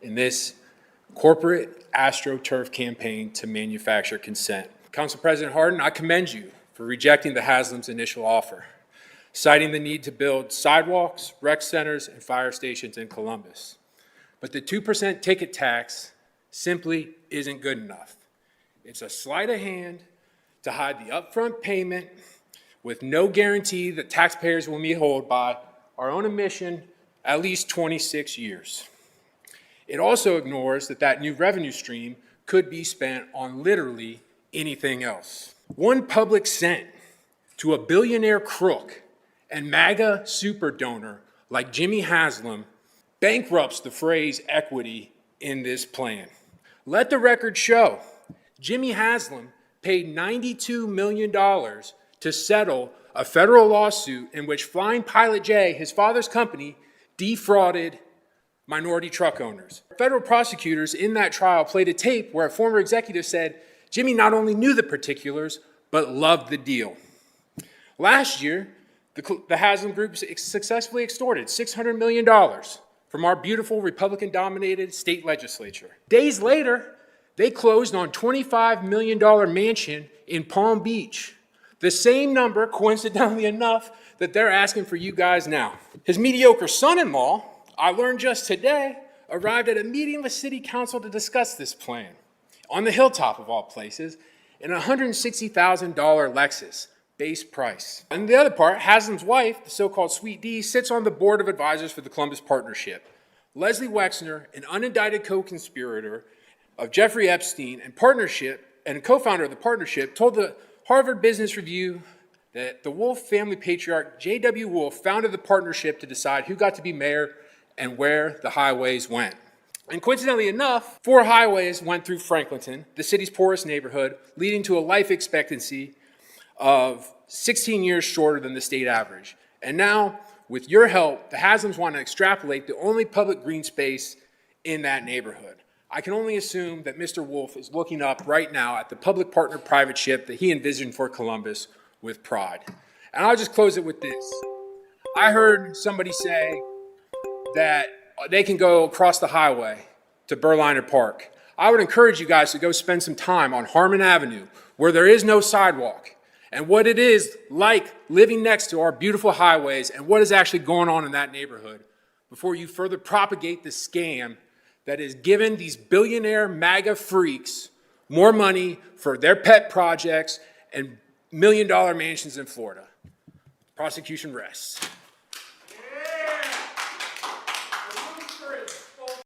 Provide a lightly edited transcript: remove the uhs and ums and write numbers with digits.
in this corporate astroturf campaign to manufacture consent. Council President Hardin, I commend you for rejecting the Haslam's initial offer, citing the need to build sidewalks, rec centers, and fire stations in Columbus. But the 2% ticket tax simply isn't good enough. It's a sleight of hand to hide the upfront payment with no guarantee that taxpayers will be held by our own admission at least 26 years. It also ignores that new revenue stream could be spent on literally anything else. One public cent to a billionaire crook and MAGA super donor like Jimmy Haslam bankrupts the phrase equity in this plan. Let the record show Jimmy Haslam paid $92 million to settle a federal lawsuit in which Flying Pilot J, his father's company, defrauded minority truck owners. Federal prosecutors in that trial played a tape where a former executive said Jimmy not only knew the particulars, but loved the deal. Last year, the Haslam Group successfully extorted $600 million from our beautiful Republican-dominated state legislature. Days later, they closed on a $25 million mansion in Palm Beach, the same number, coincidentally enough, that they're asking for you guys now. His mediocre son-in-law, I learned just today, arrived at a meeting with City Council to discuss this plan, on the hilltop of all places, in a $160,000 Lexus, base price. And the other part, Haslam's wife, the so-called Sweet D, sits on the board of advisors for the Columbus Partnership. Leslie Wexner, an unindicted co-conspirator of Jeffrey Epstein and co-founder of the partnership, told the Harvard Business Review that the Wolf family patriarch J.W. Wolf founded the partnership to decide who got to be mayor and where the highways went. And coincidentally enough, 4 highways went through Franklinton, the city's poorest neighborhood, leading to a life expectancy of 16 years shorter than the state average. And now, with your help, the Haslams want to extrapolate the only public green space in that neighborhood. I can only assume that Mr. Wolf is looking up right now at the public-partner private ship that he envisioned for Columbus with pride. And I'll just close it with this. I heard somebody say that they can go across the highway to Berliner Park. I would encourage you guys to go spend some time on Harmon Avenue, where there is no sidewalk, and what it is like living next to our beautiful highways and what is actually going on in that neighborhood before you further propagate the scam that has given these billionaire MAGA freaks more money for their pet projects and $1 million mansions in Florida. Prosecution rests.